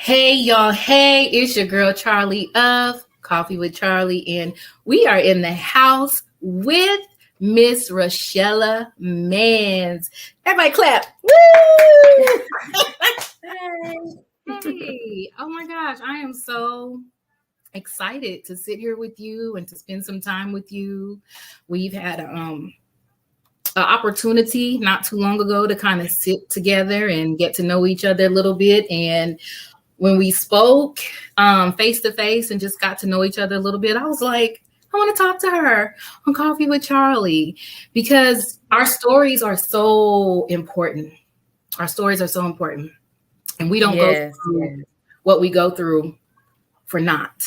Hey, y'all. Hey, it's your girl, Charlie of Coffee with Charlie, and we are in the house with Miss Rochella Mans. Everybody clap. Woo! Hey, oh my gosh, I am so excited to sit here with you and to spend some time with you. We've had an opportunity not too long ago to kind of sit together and get to know each other a little bit. And when we spoke face to face and just got to know each other a little bit, I was like, I want to talk to her on Coffee with Charlie because our stories are so important. Our stories are so important. And we don't go through what we go through for naught.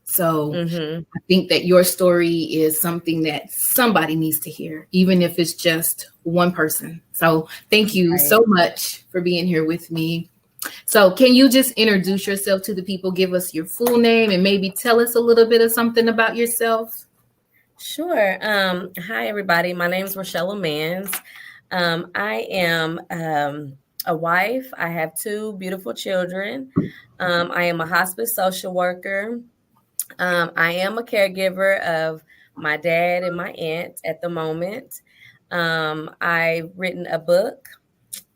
So I think that your story is something that somebody needs to hear, even if it's just one person. So thank you so much for being here with me. So can you just introduce yourself to the people, give us your full name, and maybe tell us a little bit of something about yourself? Sure. Hi, everybody. My name is Rochella Mans. I am a wife. I have two beautiful children. I am a hospice social worker. I am a caregiver of my dad and my aunt at the moment. I've written a book,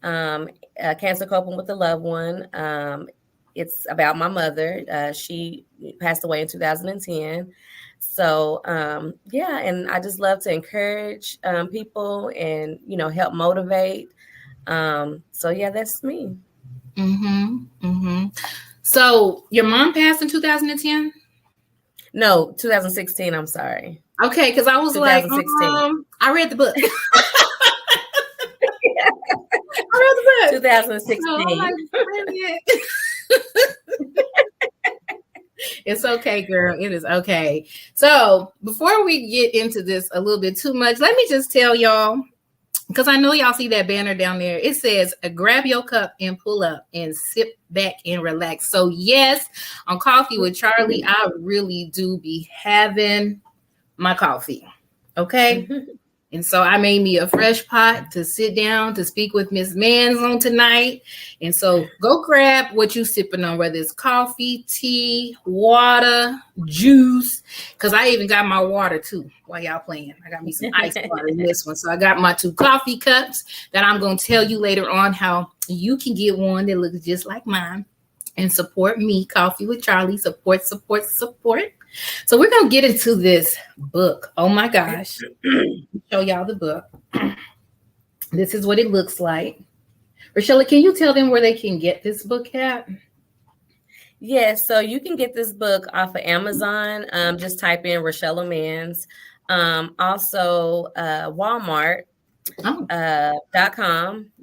Cancer Coping with a Loved One. It's about my mother. She passed away in 2010. So, and I just love to encourage people and, help motivate. That's me. So your mom passed in 2010? No, 2016. I'm sorry. Okay, because I was like, I read the book. I read the book. 2016. It's okay, girl. It is okay. So before we get into this a little bit too much, let me just tell y'all, because I know y'all see that banner down there. It says, grab your cup and pull up and sit back and relax. So yes, on Coffee with Charlie, I really do be having my coffee. Okay. And so I made me a fresh pot to sit down to speak with Miss Mans on tonight. And so go grab what you sipping on, whether it's coffee, tea, water, juice, because I even got my water too while y'all playing. I got me some ice water in this one. So I got my 2 coffee cups that I'm going to tell you later on how you can get one that looks just like mine and support me, Coffee with Charlie. Support. So we're going to get into this book. Oh my gosh. Show y'all the book. This is what it looks like. Rochella, can you tell them where they can get this book at? Yes, so you can get this book off of Amazon. Just type in Rochella Mans. Also, Walmart.com.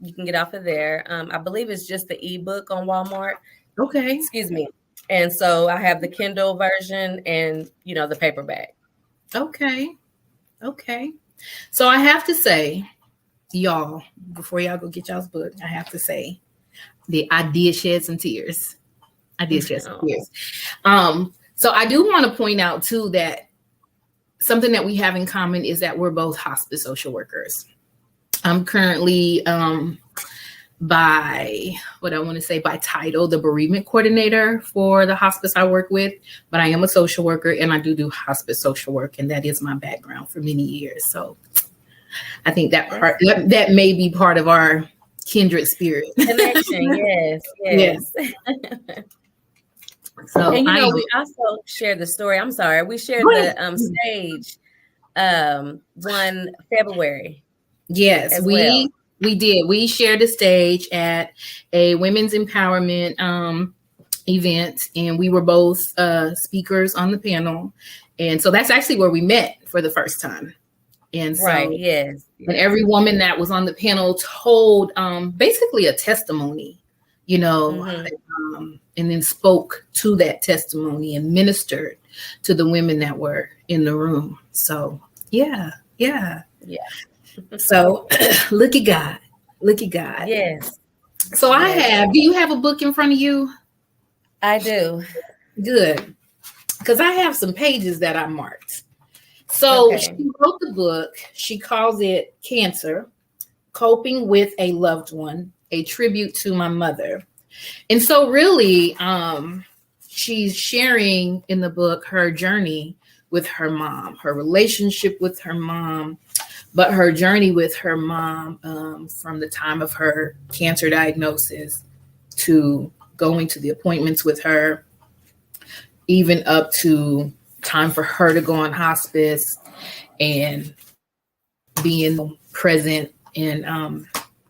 You can get off of there. I believe it's just the ebook on Walmart. Okay. Excuse me. And so I have the Kindle version and, the paperback. Okay. So I have to say, y'all, before y'all go get y'all's book, I have to say that I did shed some tears. So I do want to point out too that something that we have in common is that we're both hospice social workers. I'm currently by title, the bereavement coordinator for the hospice I work with, but I am a social worker and I do hospice social work, and that is my background for many years. So I think that may be part of our kindred spirit. Connection, yes. So and we also shared the story. I'm sorry, we shared the stage 1 February. Yes, we did. We shared a stage at a women's empowerment event, and we were both speakers on the panel. And so that's actually where we met for the first time. And so, and every woman that was on the panel told basically a testimony, and then spoke to that testimony and ministered to the women that were in the room. So, yeah. So look at God. Yes. So do you have a book in front of you? I do. Good. Because I have some pages that I marked. So She wrote the book. She calls it Cancer, Coping with a Loved One, a Tribute to My Mother. And so really, she's sharing in the book her journey with her mom, her relationship with her mom, but her journey with her mom from the time of her cancer diagnosis to going to the appointments with her, even up to time for her to go on hospice and being present in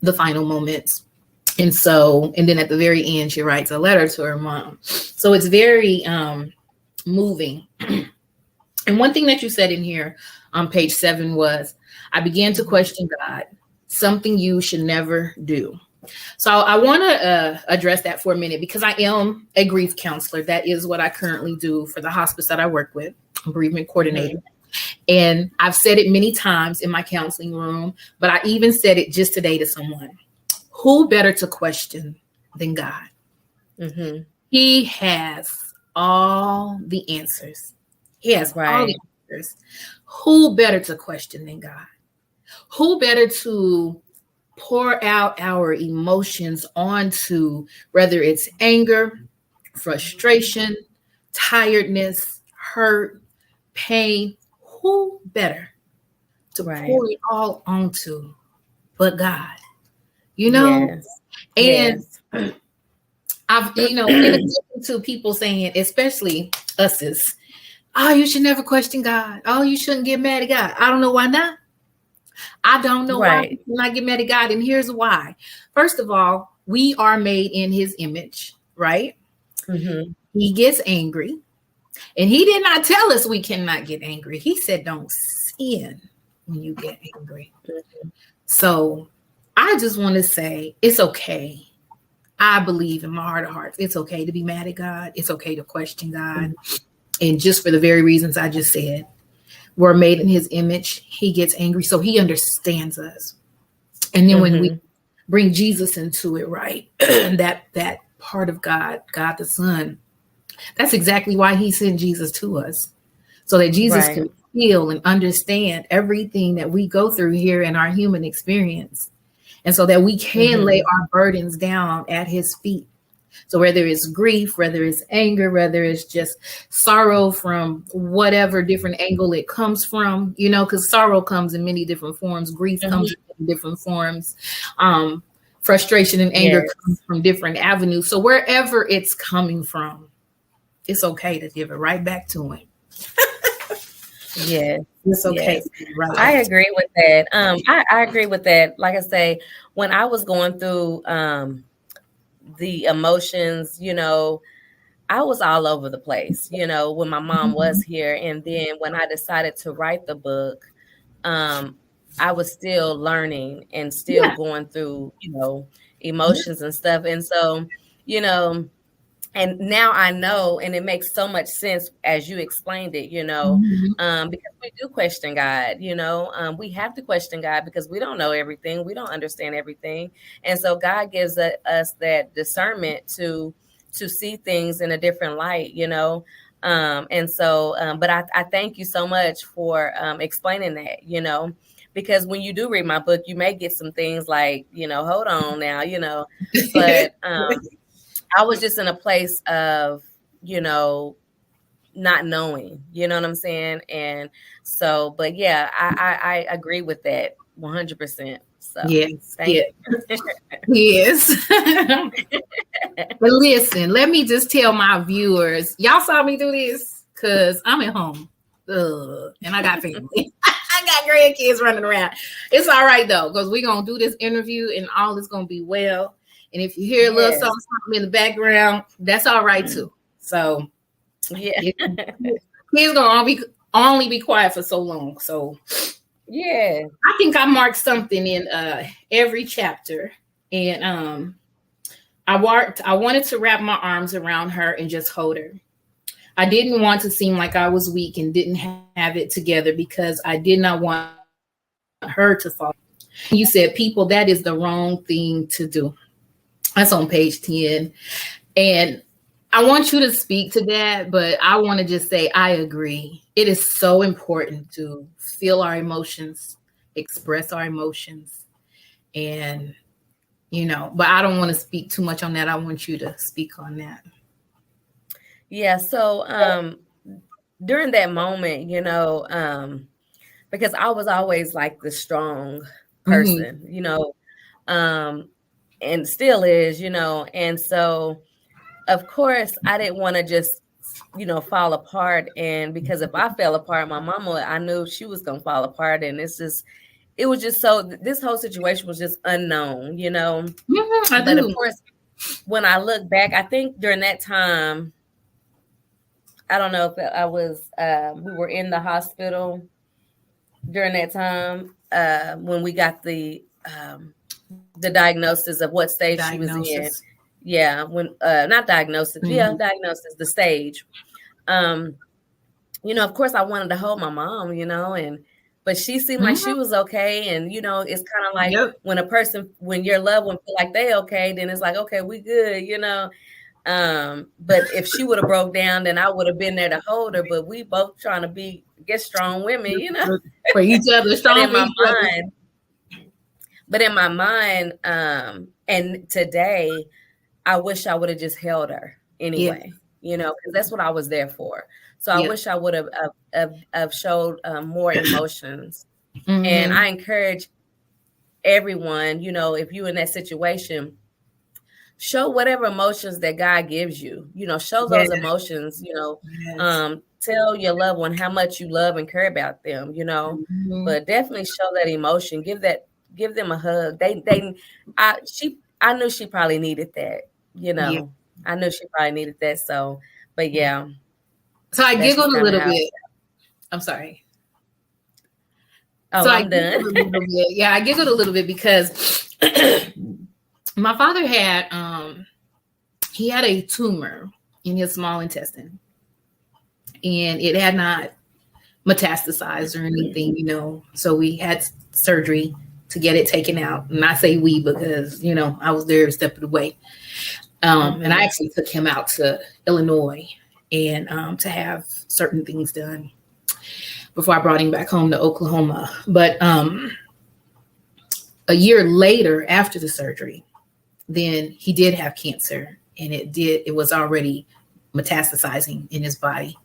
the final moments. And so, and then at the very end, she writes a letter to her mom. So it's very moving. And one thing that you said in here on page 7 was, I began to question God, something you should never do. So I want to address that for a minute, because I am a grief counselor. That is what I currently do for the hospice that I work with, I'm bereavement coordinator. And I've said it many times in my counseling room, but I even said it just today to someone. Who better to question than God? Mm-hmm. He has all the answers. He has all the answers. Who better to question than God? Who better to pour out our emotions onto, whether it's anger, frustration, tiredness, hurt, pain? Who better to pour it all onto but God? You know? Yes. And I've, in addition to people saying, especially us, oh, you should never question God. Oh, you shouldn't get mad at God. I don't know why not. I don't know why you not get mad at God. And here's why. First of all, we are made in his image, right? Mm-hmm. He gets angry. And he did not tell us we cannot get angry. He said, don't sin when you get angry. Mm-hmm. So I just want to say it's okay. I believe in my heart of hearts, it's okay to be mad at God. It's okay to question God. Mm-hmm. And just for the very reasons I just said, we're made in his image. He gets angry, so he understands us. And then when we bring Jesus into it, right, that part of God, God the Son, that's exactly why he sent Jesus to us, so that Jesus can feel and understand everything that we go through here in our human experience. And so that we can lay our burdens down at his feet. So whether it's grief, whether it's anger, whether it's just sorrow from whatever different angle it comes from, because sorrow comes in many different forms. Grief comes in different forms. Frustration and anger comes from different avenues. So wherever it's coming from, it's okay to give it right back to him. Yes. It's okay. Yes. Right. I agree with that. I agree with that. Like I say, when I was going through the emotions, I was all over the place, when my mom was here. And then when I decided to write the book, I was still learning and still going through, emotions and stuff. And so, and now I know, and it makes so much sense as you explained it, because we do question God, we have to question God because we don't know everything. We don't understand everything. And so God gives us that discernment to see things in a different light, and so, but I thank you so much for explaining that, because when you do read my book, you may get some things like, hold on now, but I was just in a place of, not knowing, you know what I'm saying? And so, but yeah, I agree with that 100%. So yes. Yes. But listen, let me just tell my viewers, y'all saw me do this because I'm at home. And I got family. I got grandkids running around. It's all right though, because we're going to do this interview and all is going to be well. And if you hear a little something in the background, that's all right too. So kids gonna only be quiet for so long. So I think I marked something in every chapter, and I wanted to wrap my arms around her and just hold her. I didn't want to seem like I was weak and didn't have it together because I did not want her to fall. You said, people, that is the wrong thing to do. That's on page 10. And I want you to speak to that, but I want to just say, I agree. It is so important to feel our emotions, express our emotions. And but I don't want to speak too much on that. I want you to speak on that. Yeah. So during that moment, because I was always like the strong person, and still is, and so of course I didn't want to just, fall apart. And because if I fell apart, my mama, I knew she was going to fall apart. And it was just so, this whole situation was just unknown, But of course, when I look back, I think during that time, I don't know if I was, we were in the hospital during that time when we got the diagnosis of what stage she was in. Yeah, when not diagnosis, diagnosis, the stage. Of course I wanted to hold my mom, but she seemed like she was okay. And, it's kind of like when your loved one feel like they okay, then it's like, okay, we good, but if she would have broke down, then I would have been there to hold her. But we both trying to get strong women, for each other, strong But in my mind, and today, I wish I would have just held her anyway, because that's what I was there for. So I wish I would have showed more emotions. And I encourage everyone, if you're in that situation, show whatever emotions that God gives you, show those emotions, tell your loved one how much you love and care about them, but definitely show that emotion, give them a hug. I knew she probably needed that, I knew she probably needed that. So, but yeah. So I giggled a little bit. I'm sorry. Oh, so I'm done. I giggled a little bit because my father had he had a tumor in his small intestine, and it had not metastasized or anything, so we had surgery to get it taken out. And I say we because, I was there every step of the way. And I actually took him out to Illinois and to have certain things done before I brought him back home to Oklahoma. But a year later, after the surgery, then he did have cancer, and it was already metastasizing in his body.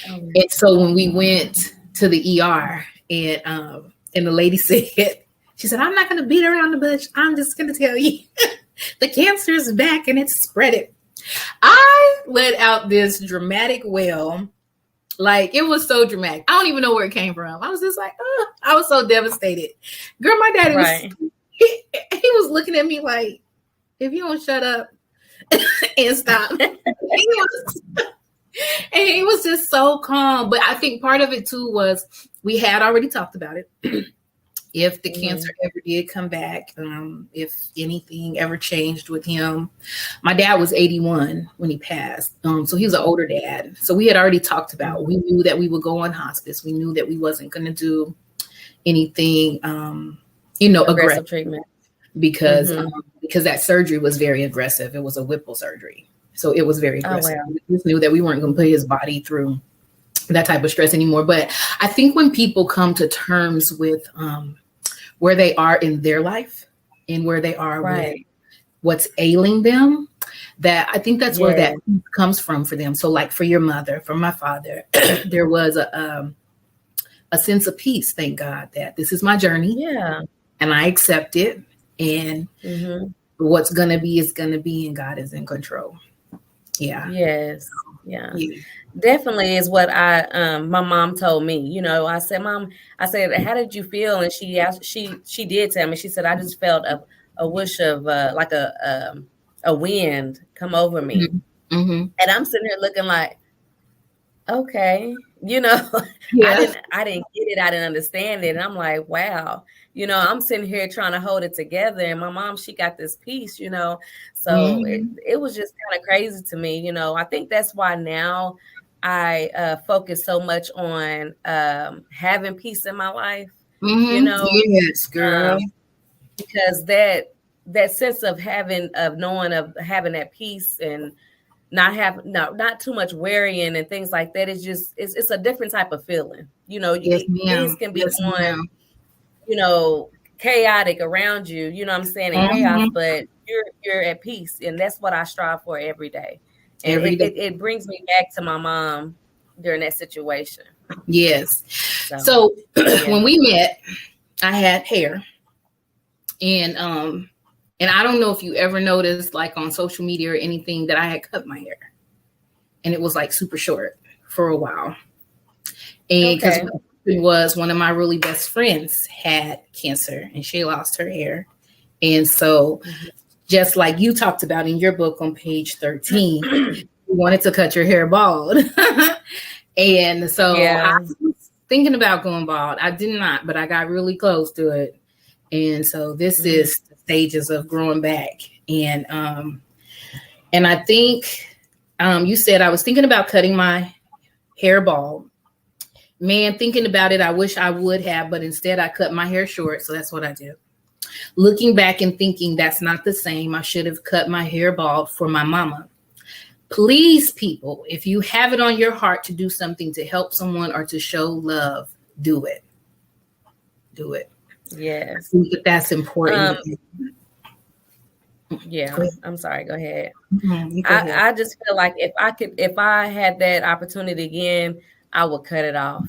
And so when we went to the ER and the lady said, she said, I'm not going to beat around the bush. I'm just going to tell you the cancer is back and it's spreading. I let out this dramatic wail. Like, it was so dramatic. I don't even know where it came from. I was just like, I was so devastated. Girl, my daddy was, he was looking at me like, if you don't shut up and stop. And he was just so calm. But I think part of it too was we had already talked about it. If the cancer ever did come back, if anything ever changed with him. My dad was 81 when he passed. So he was an older dad. So we had already talked about, we knew that we would go on hospice. We knew that we wasn't going to do anything, aggressive treatment because that surgery was very aggressive. It was a Whipple surgery. So it was very aggressive. Oh, wow. We just knew that we weren't going to put his body through that type of stress anymore. But I think when people come to terms with where they are in their life and where they are with what's ailing them, that I think that's where that comes from for them. So like for your mother, for my father, there was a sense of peace. Thank God that this is my journey. Yeah. And I accept it. And what's going to be is going to be, and God is in control. Yeah. Yes. Yeah. Definitely is what my mom told me. I said, Mom, how did you feel? And she asked, she did tell me, she said, I just felt a whoosh of like a wind come over me. And I'm sitting here looking like, okay, I didn't get it. I didn't understand it. And I'm like, wow, I'm sitting here trying to hold it together. And my mom, she got this piece, so it was just kind of crazy to me. I think that's why now I focus so much on having peace in my life, Yes, girl. Because that sense of having that peace and not too much worrying and things like that is just it's a different type of feeling. Things can be on, chaotic around you, you know what I'm saying, in chaos, but you're at peace. And that's what I strive for every day. And Every day. it brings me back to my mom during that situation. Yes. So when we met, I had hair. And I don't know if you ever noticed, like on social media or anything, that I had cut my hair. And it was like super short for a while. And because it was one of my really best friends had cancer and she lost her hair. And so just like you talked about in your book on page 13, you wanted to cut your hair bald. And so I was thinking about going bald. I did not, but I got really close to it. And so this is the stages of growing back. And I think you said I was thinking about cutting my hair bald. Man, thinking about it, I wish I would have, but instead I cut my hair short. So that's what I did. Looking back and thinking that's not the same. I should have cut my hair bald for my mama. Please, people, if you have it on your heart to do something to help someone or to show love, do it. Do it. Yes. I think that's important. I'm sorry. Go ahead. I just feel like if I had that opportunity again, I would cut it off.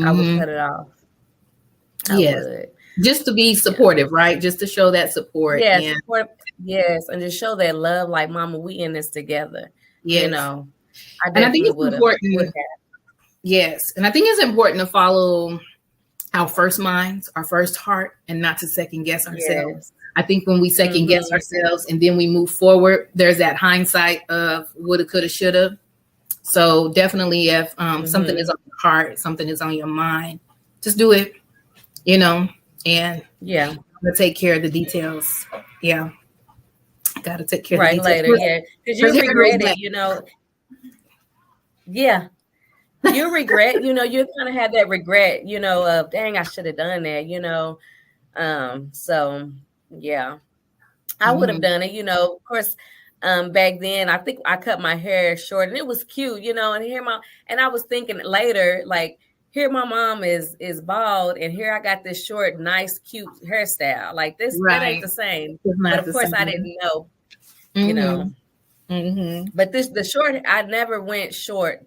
I would cut it off. I would. Just to be supportive, right? Just to show that support. Yes, yes, and just show that love. Like, Mama, we in this together. Yes. You know, I think it's important. Yes, and I think it's important to follow our first minds, our first heart, and not to second guess ourselves. Yes. I think when we second guess ourselves and then we move forward, there's that hindsight of woulda, coulda, shoulda. So definitely, if something is on your heart, something is on your mind, just do it. You know. And I'm gonna take care of the details. Gotta take care of the details. Later, because you regret it, you know. You regret, you know, you kind of had that regret, you know, of dang, I should have done that, you know. So I would have done it, you know. Of course, back then I think I cut my hair short and it was cute, you know, and I was thinking later, like, here my mom is bald, and here I got this short, nice, cute hairstyle. Like this, that ain't the same. But of course, I didn't know, you know. But the short, I never went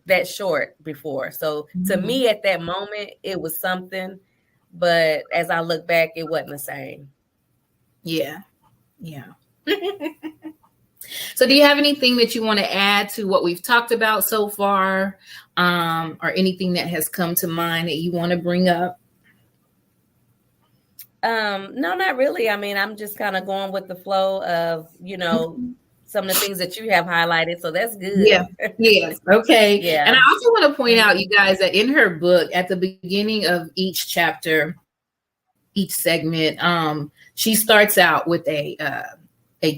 that short before. So to me, at that moment, it was something. But as I look back, it wasn't the same. Yeah. So do you have anything that you want to add to what we've talked about so far, or anything that has come to mind that you want to bring up? No, not really. I mean, I'm just kind of going with the flow of, you know, some of the things that you have highlighted. So that's good. Yes. Okay. Yeah. And I also want to point out, you guys, that in her book, at the beginning of each chapter, each segment, she starts out with a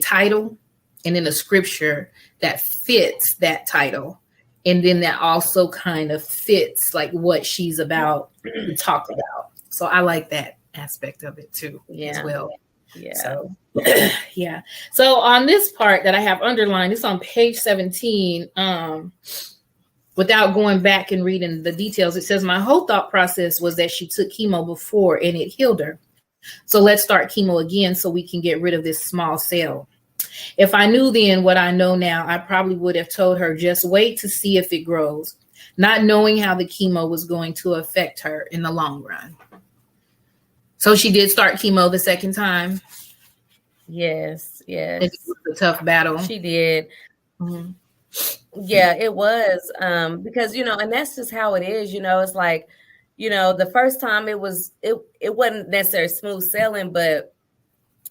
title and then a scripture that fits that title. And then that also kind of fits like what she's about to talk about. So I like that aspect of it too, as well. So, So on this part that I have underlined, it's on page 17. Without going back and reading the details, it says, my whole thought process was that she took chemo before and it healed her. So let's start chemo again so we can get rid of this small cell. If I knew then what I know now, I probably would have told her, just wait to see if it grows, not knowing how the chemo was going to affect her in the long run. So she did start chemo the second time. Yes. It was a tough battle. She did. Yeah, it was. Because, you know, and that's just how it is, you know, it's like, you know, the first time it wasn't necessarily smooth sailing, but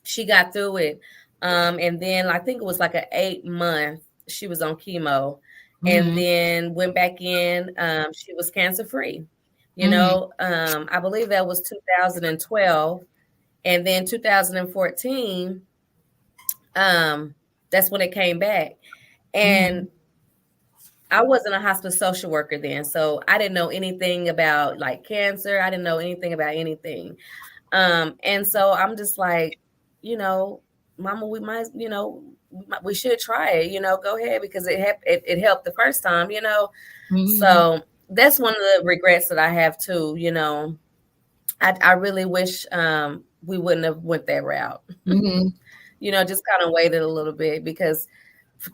she got through it. And then I think it was like an 8-month she was on chemo, and then went back in. She was cancer free, you know. I believe that was 2012, and then 2014. That's when it came back, and I wasn't a hospice social worker then, so I didn't know anything about like cancer. I didn't know anything about anything, and so I'm just like, you know, Mama, we might, you know, we should try it, you know, go ahead, because it helped the first time, you know. So that's one of the regrets that I have too, you know. I really wish we wouldn't have went that route. Mm-hmm. You know, just kind of waited a little bit, because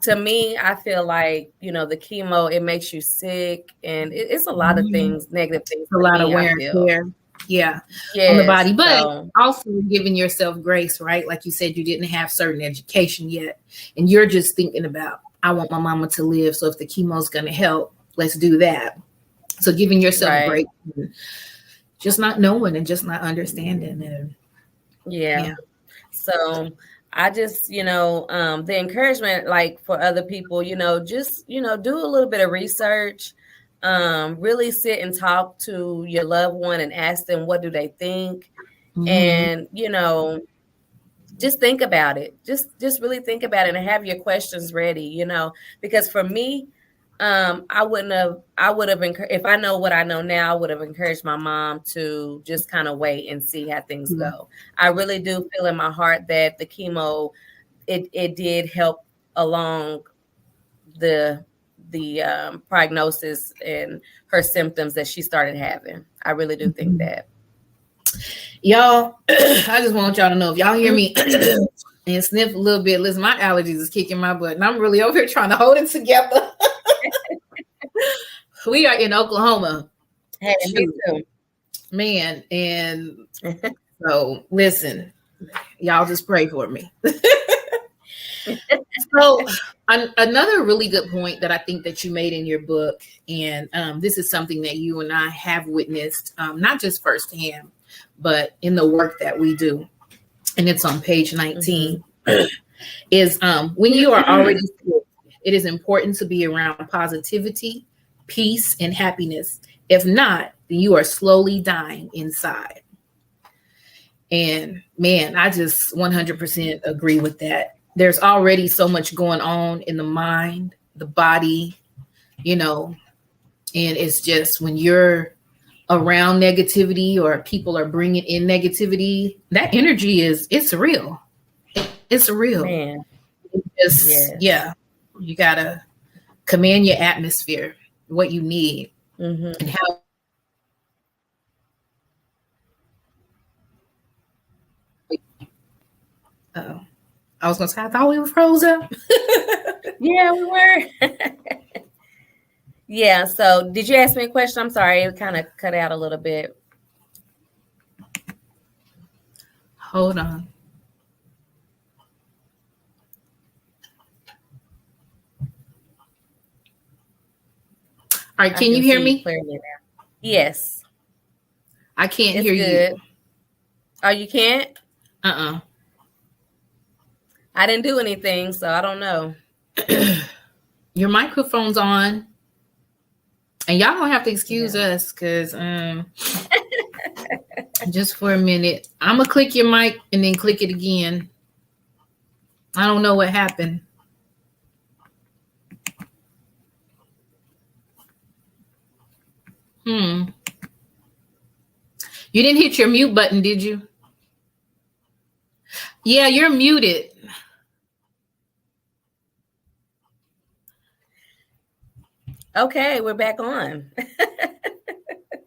to me, I feel like, you know, the chemo, it makes you sick, and it's a lot of things, negative things. A lot of me, wear and tear. Yeah. Yes, on the body, but so, also giving yourself grace, right? Like you said, you didn't have certain education yet, and you're just thinking about, I want my mama to live, so if the chemo's going to help, let's do that. So giving yourself right. grace, just not knowing and just not understanding. And yeah. So I just, you know, the encouragement, like for other people, you know, just, you know, do a little bit of research, really sit and talk to your loved one and ask them, what do they think? Mm-hmm. And, you know, just think about it. Just really think about it and have your questions ready, you know, because for me, I would have encouraged, if I know what I know now, I would have encouraged my mom to just kind of wait and see how things go. I really do feel in my heart that the chemo, it did help along the prognosis and her symptoms that she started having. I really do think that. Y'all, I just want y'all to know, if y'all hear me and sniff a little bit, listen, my allergies is kicking my butt, and I'm really over here trying to hold it together. We are in Oklahoma. Hey, me too. Man, and so listen, y'all just pray for me. So another really good point that I think that you made in your book, and this is something that you and I have witnessed, not just firsthand, but in the work that we do, and it's on page 19, is when you are already sick, it is important to be around positivity, peace, and happiness. If not, then you are slowly dying inside. And man, I just 100% agree with that. There's already so much going on in the mind, the body, you know, and it's just when you're around negativity or people are bringing in negativity, that energy it's real. It's real. Man. Yeah, you got to command your atmosphere, what you need, and how. I was going to say, I thought we were frozen. Yeah, we were. Yeah. So did you ask me a question? I'm sorry. It kind of cut out a little bit. Hold on. All right. Can you hear me? Clearly now. Yes. I can't hear you. Oh, you can't? I didn't do anything, so I don't know. Your microphone's on, and y'all don't have to excuse us, because just for a minute, I'm gonna click your mic and then click it again. I don't know what happened. You didn't hit your mute button, did you? Yeah, you're muted. Okay, we're back on.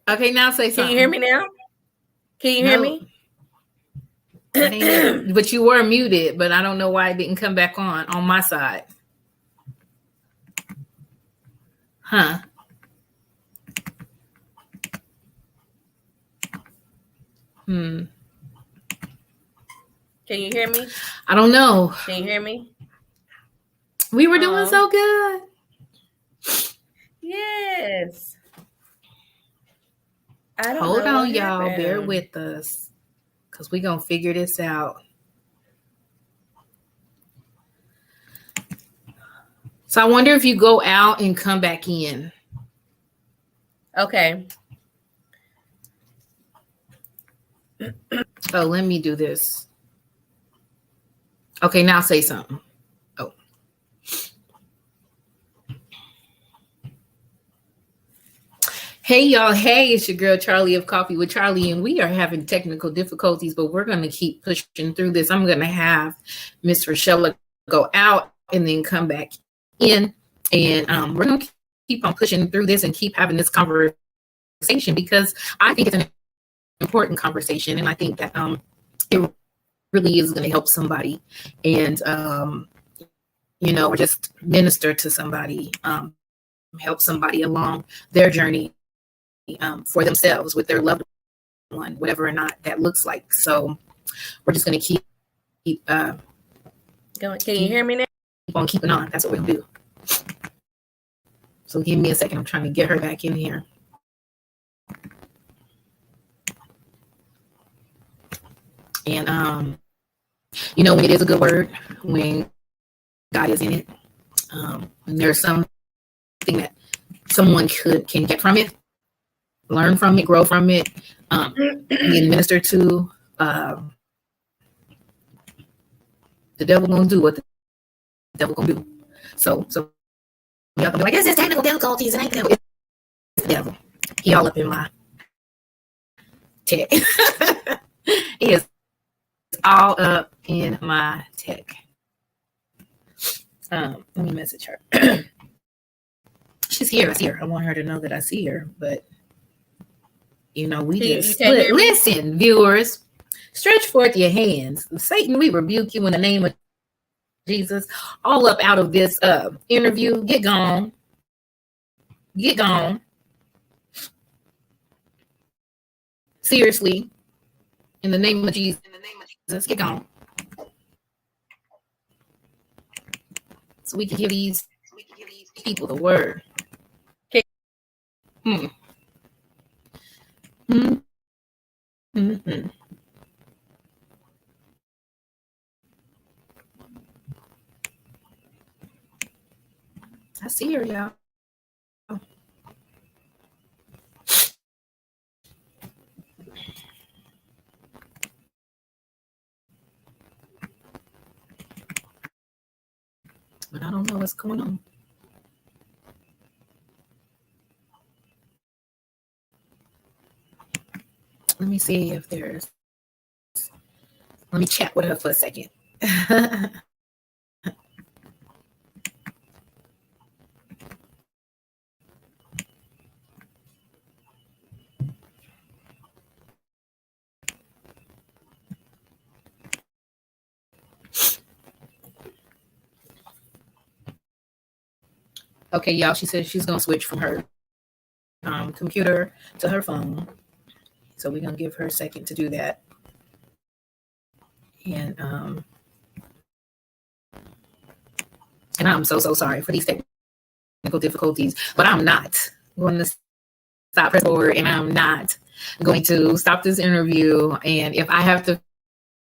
Okay, now say something. Can you hear me now? Can you hear me? But you were muted, but I don't know why it didn't come back on my side. Huh? Can you hear me? I don't know. Can you hear me? We were doing so good. Yes. I don't Hold know on, y'all. Bear with us, because we're going to figure this out. So I wonder if you go out and come back in. Okay. Oh, let me do this. Okay, now say something. Oh. Hey, y'all. Hey, it's your girl, Charlie of Coffee with Charlie, and we are having technical difficulties, but we're going to keep pushing through this. I'm going to have Miss Rochella go out and then come back in, and we're going to keep on pushing through this and keep having this conversation, because I think it's an important conversation, and I think that it really is going to help somebody, and or just minister to somebody, help somebody along their journey, for themselves with their loved one, whatever or not that looks like. So we're just going to keep going. Can you hear me now? Keep on keeping on. That's what we'll do. So give me a second. I'm trying to get her back in here. And when it is a good word, when God is in it, when there's something that someone can get from it, learn from it, grow from it, be ministered to, the devil gonna do what the devil gonna do. So y'all gonna be like, it's technical difficulties. It ain't devil. It's the devil. He all up in my tech. He is all up in my tech. Let me message her. She's here. I see her. I want her to know that I see her, but we just split. Listen, viewers, stretch forth your hands. Satan, we rebuke you in the name of Jesus. All up out of this interview. Get gone. Get gone. Seriously, in the name of Jesus. Get gone. So we can give these people the word. Okay. Mm-hmm. I see her, y'all. But I don't know what's going on. Let me see if there's. Let me chat with her for a second. Okay, y'all, she said she's going to switch from her computer to her phone. So we're going to give her a second to do that. And I'm so sorry for these technical difficulties, but I'm not going to stop press forward, and I'm not going to stop this interview. And if I have to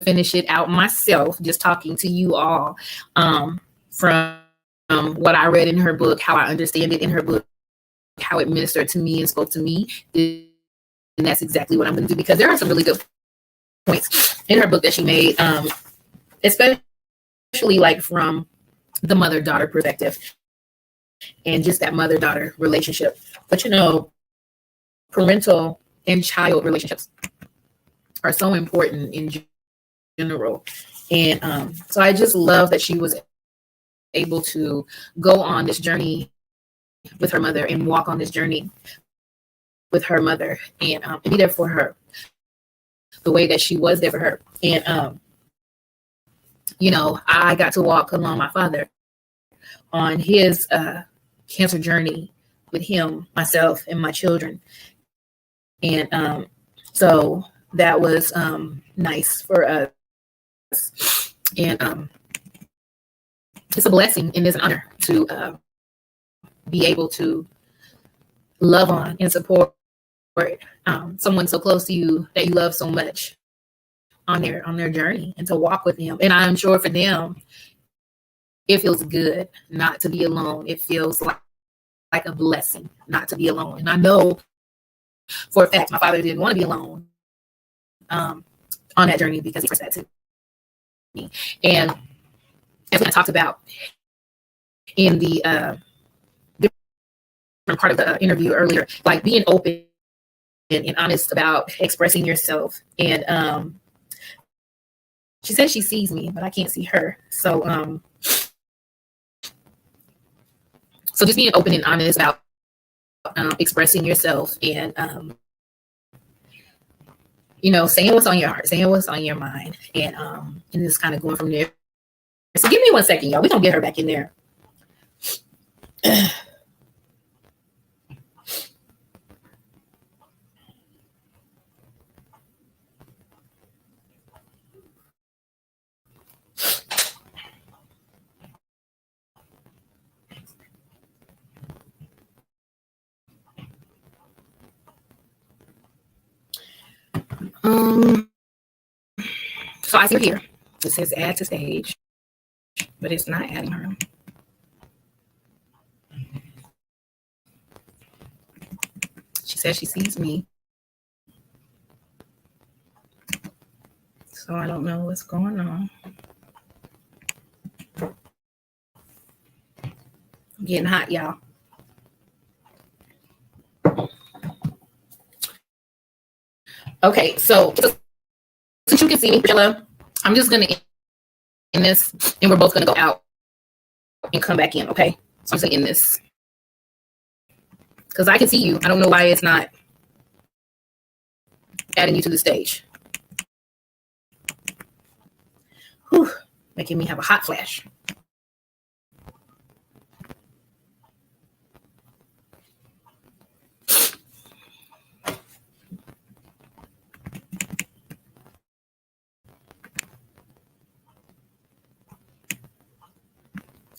finish it out myself, just talking to you all from what I read in her book, how I understand it in her book, how it ministered to me and spoke to me, and that's exactly what I'm going to do, because there are some really good points in her book that she made, especially like from the mother-daughter perspective and just that mother-daughter relationship. But parental and child relationships are so important in general. And so I just love that she was able to go on this journey with her mother and walk on this journey with her mother and be there for her the way that she was there for her. And I got to walk along my father on his cancer journey with him, myself, and my children. And so that was nice for us. And it's a blessing and it's an honor to be able to love on and support someone so close to you that you love so much on their journey, and to walk with them. And I'm sure for them, it feels good not to be alone. It feels like a blessing not to be alone. And I know for a fact my father didn't want to be alone on that journey, because he expressed that to me. And as I talked about in the different part of the interview earlier, like being open and honest about expressing yourself. And she says she sees me, but I can't see her. So just being open and honest about expressing yourself and saying what's on your heart, saying what's on your mind, and just kind of going from there. So give me 1 second, y'all. We're gonna get her back in there. So I see her here. It says add to stage, but it's not adding her. She says she sees me. So I don't know what's going on. I'm getting hot, y'all. Okay, so since you can see me, Priscilla, I'm just going to end this, and we're both going to go out and come back in, okay? So I'm just going to end this. Because I can see you. I don't know why it's not adding you to the stage. Whew, making me have a hot flash.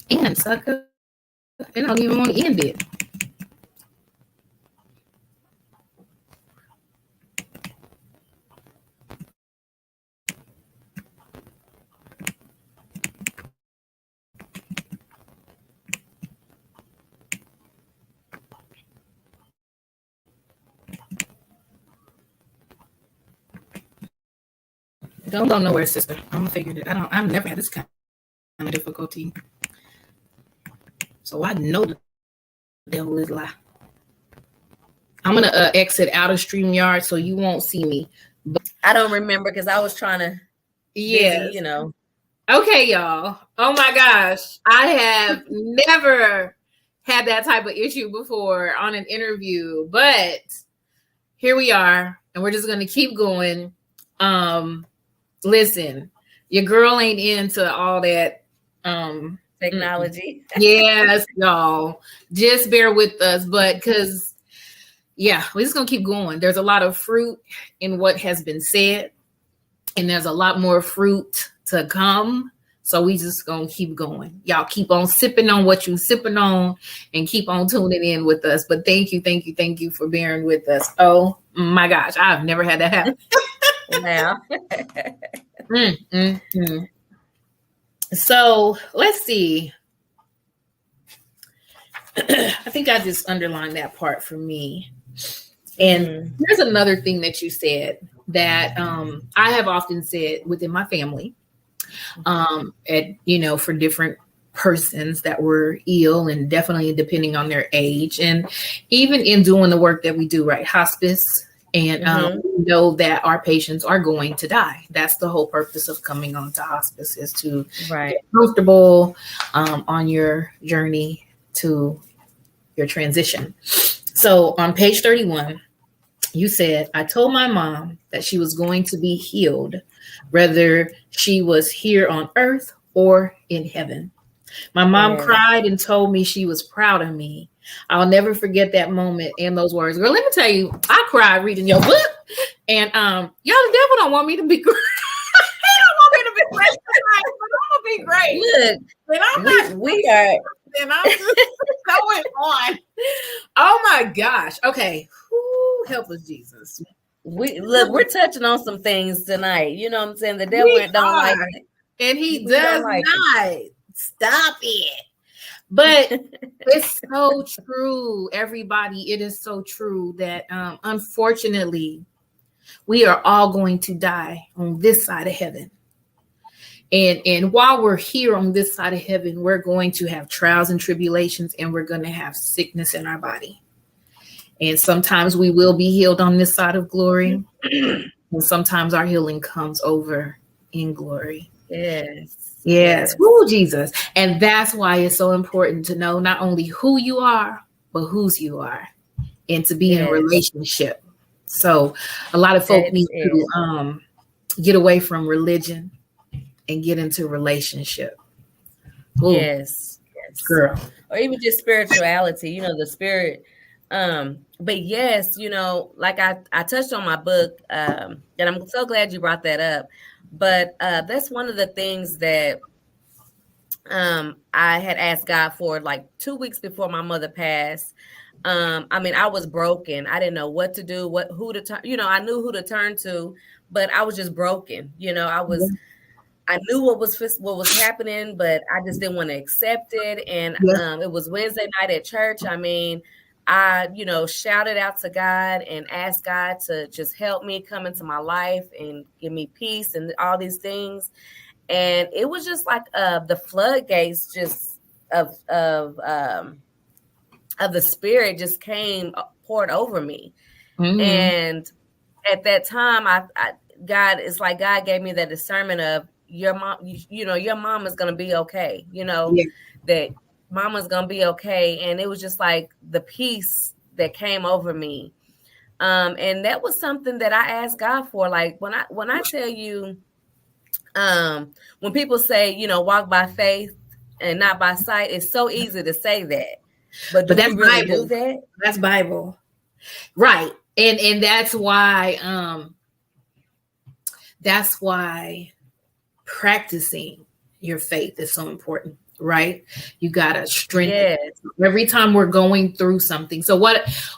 And sucker, they don't even want to end it. Don't go nowhere, sister. I'm gonna figure it. I've never had this kind of difficulty. So I know the devil is a lie. I'm gonna exit out of StreamYard so you won't see me. But I don't remember because I was trying to. Yeah, Okay, y'all. Oh my gosh, I have never had that type of issue before on an interview, but here we are, and we're just gonna keep going. Listen, your girl ain't into all that technology. Yes, y'all. Just bear with us, but because we're just gonna keep going. There's a lot of fruit in what has been said, and there's a lot more fruit to come. So we just gonna keep going. Y'all keep on sipping on what you sipping on and keep on tuning in with us. But thank you for bearing with us. Oh my gosh, I've never had that happen. Now. So let's see. I think I just underlined that part for me. And there's another thing that you said that I have often said within my family, for different persons that were ill, and definitely depending on their age, and even in doing the work that we do, right? Hospice. And we know that our patients are going to die. That's the whole purpose of coming on to hospice, is to get comfortable on your journey to your transition. So on page 31, you said, I told my mom that she was going to be healed, whether she was here on earth or in heaven. My mom cried and told me she was proud of me. I'll never forget that moment and those words. Girl, let me tell you, I cried reading your book. And y'all, the devil don't want me to be great. He don't want me to be great tonight, but I'm gonna be great. Look, and I'm not we are. And I'm just going on. Oh my gosh. Okay. Whew, help us, Jesus. We're touching on some things tonight. You know what I'm saying? The devil don't like it. And he does not. Stop it. But it's so true, everybody. It is so true that unfortunately, we are all going to die on this side of heaven. And while we're here on this side of heaven, we're going to have trials and tribulations, and we're going to have sickness in our body. And sometimes we will be healed on this side of glory. And sometimes our healing comes over in glory. Yes. Woo, Jesus. And that's why it's so important to know not only who you are, but whose you are, and to be in a relationship. So a lot of folk That need is. to get away from religion and get into relationship. Ooh, Yes. Yes. girl. Or even just spirituality, the spirit. But yes, like I touched on my book, and I'm so glad you brought that up. But that's one of the things that I had asked God for like 2 weeks before my mother passed. I mean, I was broken. I didn't know what to do, who to turn, I knew who to turn to, but I was just broken. I knew what was happening, but I just didn't want to accept it. And Yeah. it was Wednesday night at church. I mean, I, shouted out to God and asked God to just help me come into my life and give me peace and all these things. And it was just like the floodgates just of the spirit just came poured over me. And at that time, God, it's like God gave me that discernment of your mom, your mom is going to be okay, that mama's going to be okay. And it was just like the peace that came over me. And that was something that I asked God for. Like when I tell you, when people say, walk by faith and not by sight, it's so easy to say that. But do we really do that? That's Bible. Right. And that's why practicing your faith is so important, right? You gotta strengthen it every time we're going through something. So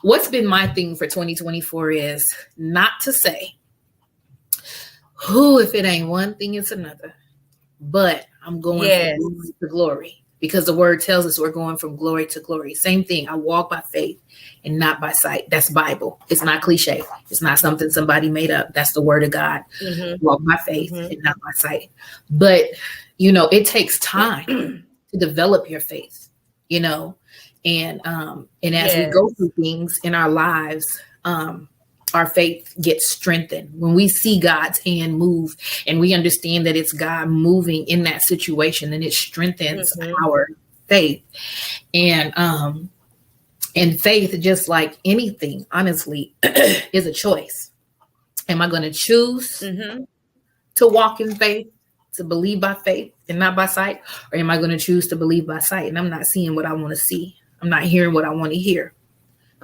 what's been my thing for 2024 is not to say, if it ain't one thing, it's another. But I'm going from glory to glory. Because the word tells us we're going from glory to glory. Same thing. I walk by faith and not by sight. That's Bible. It's not cliche. It's not something somebody made up. That's the word of God. Walk by faith and not by sight. But, it takes time to develop your faith, and as we go through things in our lives, our faith gets strengthened when we see God's hand move and we understand that it's God moving in that situation, and it strengthens our faith. And faith, just like anything, honestly, is a choice. Am I going to choose to walk in faith, to believe by faith and not by sight? Or am I going to choose to believe by sight and I'm not seeing what I want to see? I'm not hearing what I want to hear,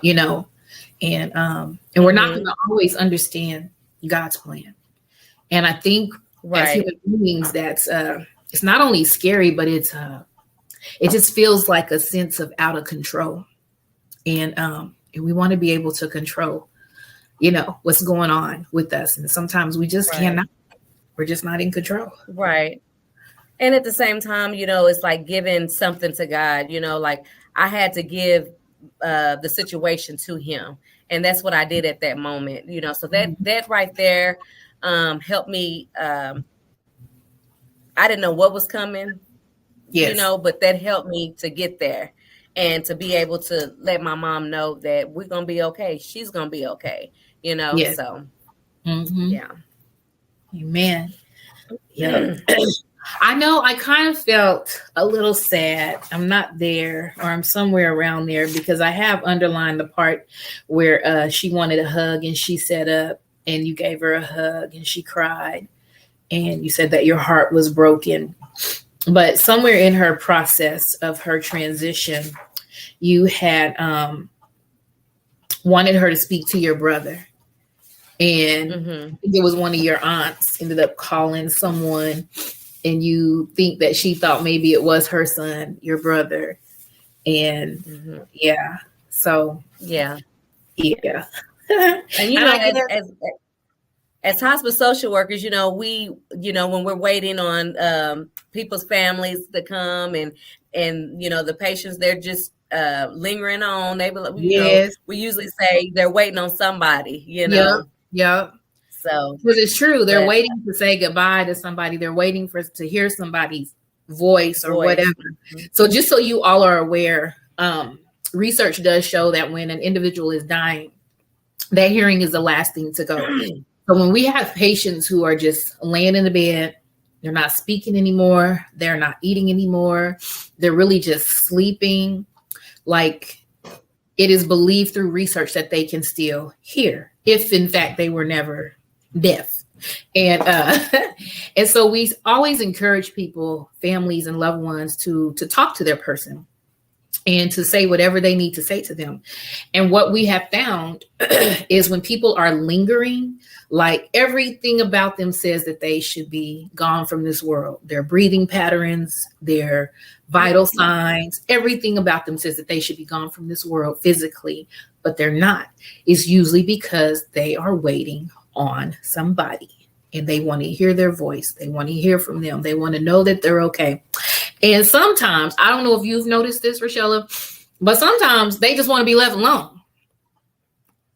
And we're not going to always understand God's plan. And I think as human beings, that's it's not only scary, but it just feels like a sense of out of control. And we want to be able to control, what's going on with us. And sometimes we just cannot. We're just not in control. Right. And at the same time, it's like giving something to God, like I had to give the situation to him. And that's what I did at that moment, so that right there helped me. I didn't know what was coming, but that helped me to get there and to be able to let my mom know that we're going to be okay. She's going to be okay, so yeah. Amen. Yeah. I know I kind of felt a little sad. I'm not there, or I'm somewhere around there, because I have underlined the part where she wanted a hug and she sat up and you gave her a hug and she cried and you said that your heart was broken. But somewhere in her process of her transition, you had wanted her to speak to your brother. And I think it was one of your aunts ended up calling someone, and you think that she thought maybe it was her son, your brother. And so. And as hospice social workers, we, when we're waiting on people's families to come and the patients, they're just lingering on. They, we usually say they're waiting on somebody, Yeah. So, because it's true, they're waiting to say goodbye to somebody. They're waiting to hear somebody's voice or whatever. So, just so you all are aware, research does show that when an individual is dying, that hearing is the last thing to go. So, when we have patients who are just laying in the bed, they're not speaking anymore, they're not eating anymore, they're really just sleeping. Like, it is believed through research that they can still hear. if in fact they were never deaf. And and so we always encourage people, families and loved ones to talk to their person and to say whatever they need to say to them. And what we have found is when people are lingering, like everything about them says that they should be gone from this world. Their breathing patterns, their vital signs, everything about them says that they should be gone from this world physically, but they're not. It's usually because they are waiting on somebody and they want to hear their voice. They want to hear from them. They want to know that they're okay. And sometimes, I don't know if you've noticed this, Rochella, but sometimes they just want to be left alone.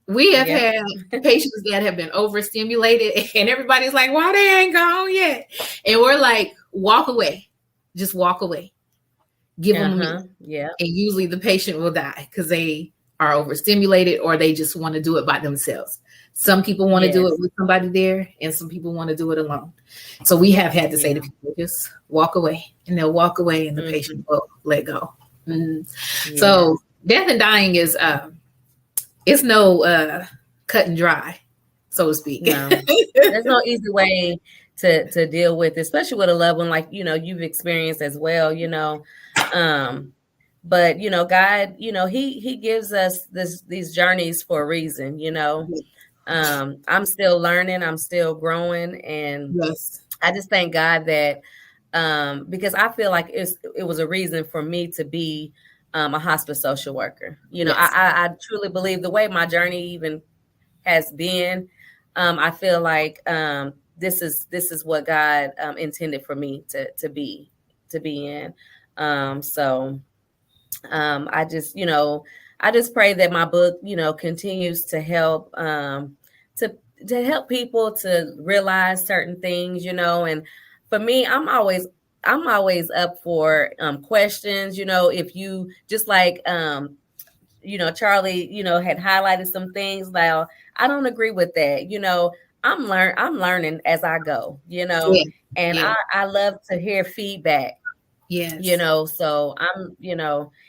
We have had patients that have been overstimulated and everybody's like, why they ain't gone yet? And we're like, walk away, just walk away. Give them a minute. Yeah. And usually the patient will die because they are overstimulated or they just want to do it by themselves. Some people want to do it with somebody there and some people want to do it alone. So we have had to say to people, just walk away, and they'll walk away and the patient will let go. So death and dying is, it's no cut and dry, so to speak. No. There's no easy way to deal with, especially with a loved one like, you've experienced as well, but, God, he gives us these journeys for a reason, I'm still learning, I'm still growing. And I just thank God that, because I feel like it was a reason for me to be a hospice social worker. I truly believe the way my journey even has been, I feel like this is what God intended for me to be in. So I just pray that my book, continues to help to help people to realize certain things, and for me, I'm always up for questions, if you just like Charlie, had highlighted some things. Now, I don't agree with that. I'm learning as I go, and I love to hear feedback. Yes. So I'm,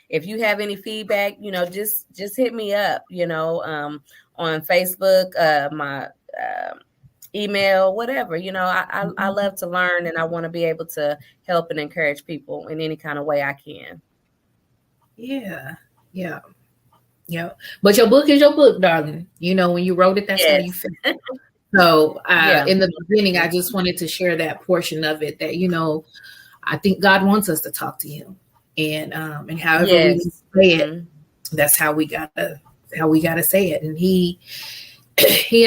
if you have any feedback, just hit me up, on Facebook, my email, whatever, I love to learn and I want to be able to help and encourage people in any kind of way I can. Yeah. But your book is your book, darling. When you wrote it, that's how you feel. So in the beginning, I just wanted to share that portion of it that, I think God wants us to talk to him, and however we say it, that's how we gotta say it. And he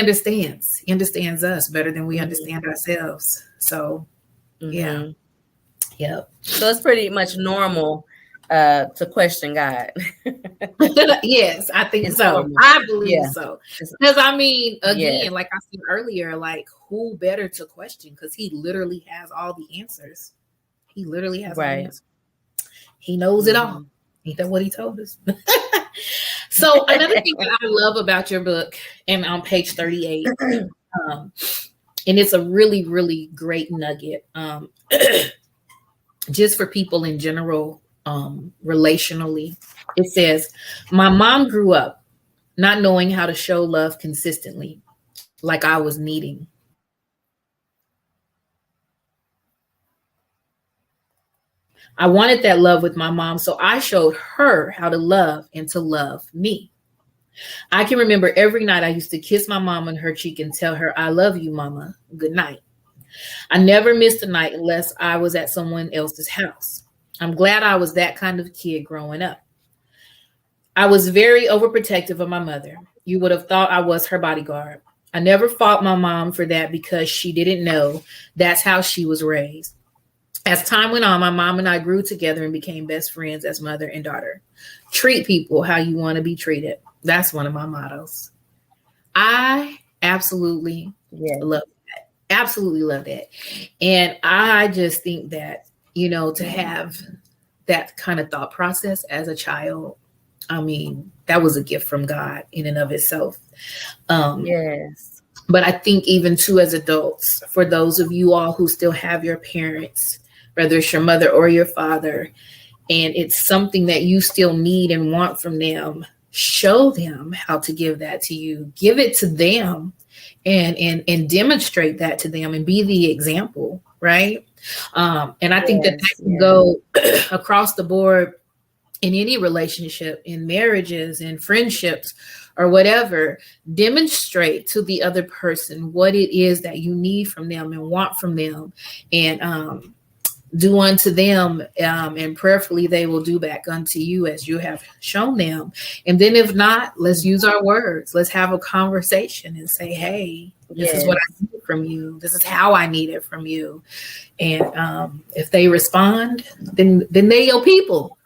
understands. He understands us better than we understand ourselves. So yeah. So it's pretty much normal to question God. Yes, I think so. Normal. I believe so. Because again, like I said earlier, like who better to question? Because he literally has all the answers. He literally has all the answers. He knows it all. Ain't that what he told us? So another thing that I love about your book, and on page 38, and it's a really, really great nugget, just for people in general, relationally. It says, my mom grew up not knowing how to show love consistently, like I was needing. I wanted that love with my mom, so I showed her how to love and to love me. I can remember every night I used to kiss my mom on her cheek and tell her, I love you, mama. Good night. I never missed a night unless I was at someone else's house. I'm glad I was that kind of kid growing up. I was very overprotective of my mother. You would have thought I was her bodyguard. I never fought my mom for that because she didn't know that's how she was raised. As time went on, my mom and I grew together and became best friends as mother and daughter. Treat people how you want to be treated. That's one of my mottos. I absolutely love that. Absolutely love that. And I just think that, to have that kind of thought process as a child, that was a gift from God in and of itself. Yes. But I think even too, as adults, for those of you all who still have your parents, whether it's your mother or your father, and it's something that you still need and want from them, show them how to give that to you. Give it to them and demonstrate that to them and be the example, right? And I think that can go across the board in any relationship, in marriages, in friendships, or whatever. Demonstrate to the other person what it is that you need from them and want from them, and do unto them, and prayerfully they will do back unto you as you have shown them. And then if not, let's use our words. Let's have a conversation and say, hey, this is what I need from you. This is how I need it from you. And if they respond, then they your people.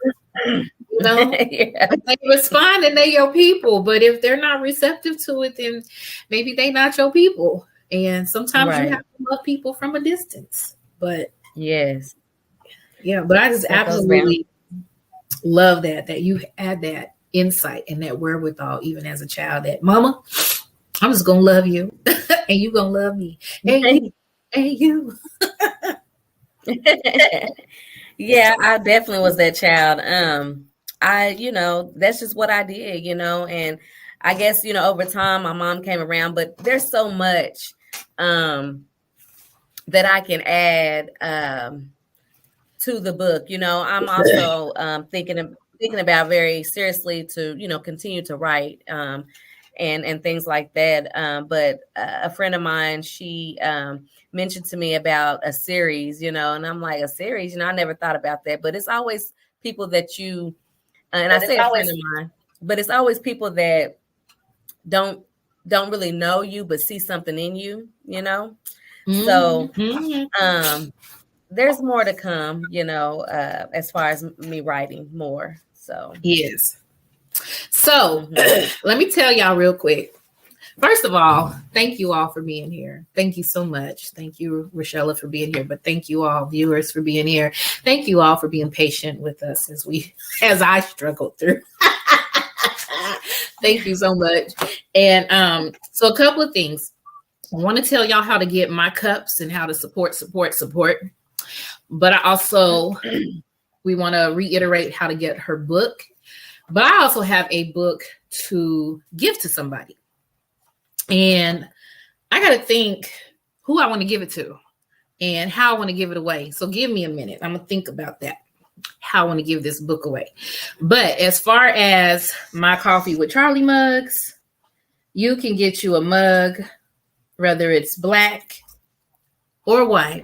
You know, if they respond, then they your people. But if they're not receptive to it, then maybe they not your people. And sometimes you have to love people from a distance. But but I just absolutely love that you had that insight and that wherewithal, even as a child, that mama, I'm just gonna love you and you gonna love me. And you. Yeah, I definitely was that child. That's just what I did, and I guess, over time my mom came around, but there's so much that I can add to the book. I'm also thinking about very seriously to, continue to write and things like that. But a friend of mine, she mentioned to me about a series, and I'm like, a series, I never thought about that. But it's always people that you, and I say a friend of mine, but it's always people that don't really know you, but see something in you, So there's more to come, as far as me writing more. So yes. So let me tell y'all real quick. First of all, thank you all for being here. Thank you so much. Thank you, Rochella, for being here. But thank you all, viewers, for being here. Thank you all for being patient with us as I struggled through. Thank you so much. And so a couple of things. I want to tell y'all how to get my cups and how to support. But I also, we want to reiterate how to get her book. But I also have a book to give to somebody. And I got to think who I want to give it to and how I want to give it away. So give me a minute. I'm going to think about that, how I want to give this book away. But as far as my Coffee with Charlie mugs, you can get you a mug, whether it's black or white.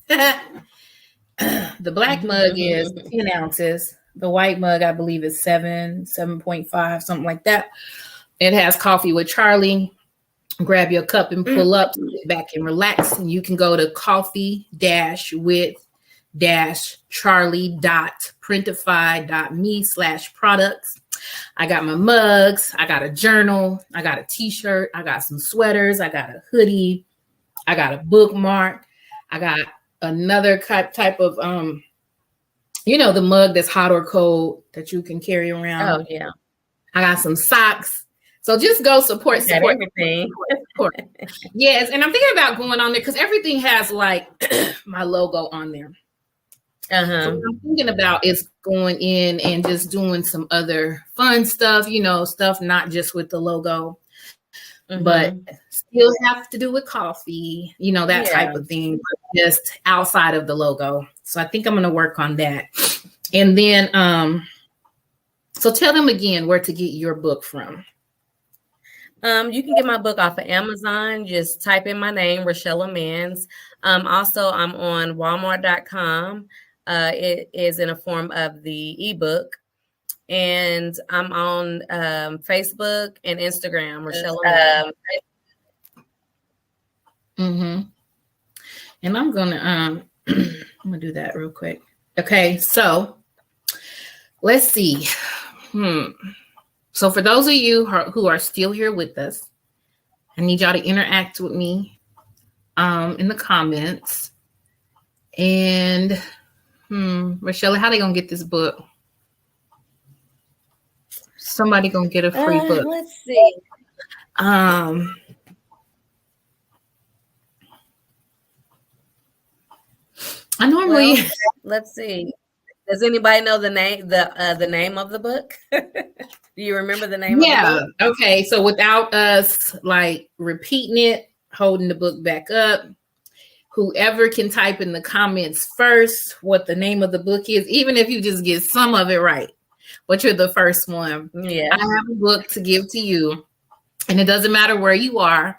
The black mug is 10 ounces. The white mug, I believe, is 7.5, something like that. It has Coffee with Charlie. Grab your cup and pull up, sit back and relax. And you can go to coffee-with-charlie.printify.me/products. I got my mugs. I got a journal. I got a t-shirt. I got some sweaters. I got a hoodie. I got a bookmark. I got another type of, the mug that's hot or cold that you can carry around. Oh, yeah. I got some socks. So just go support everything. Support. Yes. And I'm thinking about going on there because everything has like my logo on there. So what I'm thinking about is going in and just doing some other fun stuff, stuff not just with the logo, but still have to do with coffee, that type of thing, but just outside of the logo. So I think I'm going to work on that. And then, so tell them again where to get your book from. You can get my book off of Amazon. Just type in my name, Rochella Mans. Also, I'm on Walmart.com. It is in a form of the ebook. And I'm on Facebook and Instagram, Rochella Mans. And I'm gonna do that real quick. Okay, so let's see. So for those of you who are still here with us, I need y'all to interact with me in the comments. And Rochella, how they gonna get this book? Somebody gonna get a free book. Let's see. I normally. Let's see. Does anybody know the name of the book? Do you remember the name of the Yeah. book? Okay. So without us like repeating it, holding the book back up, whoever can type in the comments first what the name of the book is, even if you just get some of it right, but you're the first one. Yeah. I have a book to give to you, and it doesn't matter where you are.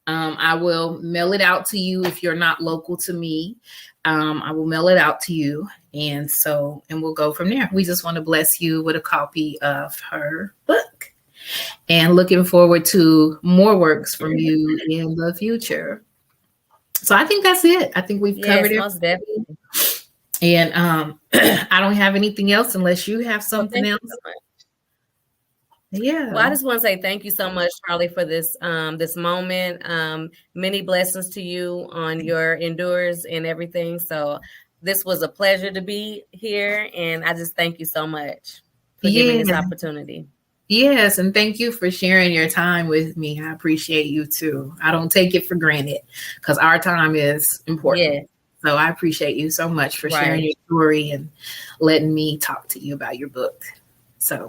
I will mail it out to you if you're not local to me. I will mail it out to you. And we'll go from there. We just want to bless you with a copy of her book and looking forward to more works from you in the future. So I think that's it. I think we've covered it. Most definitely. And I don't have anything else unless you have something else. Yeah. Well, I just want to say thank you so much, Charlie, for this this moment. Many blessings to you on your endures and everything. So this was a pleasure to be here, and I just thank you so much for giving this opportunity. Yes, and thank you for sharing your time with me. I appreciate you too. I don't take it for granted because our time is important. Yeah. So I appreciate you so much for sharing your story and letting me talk to you about your book. So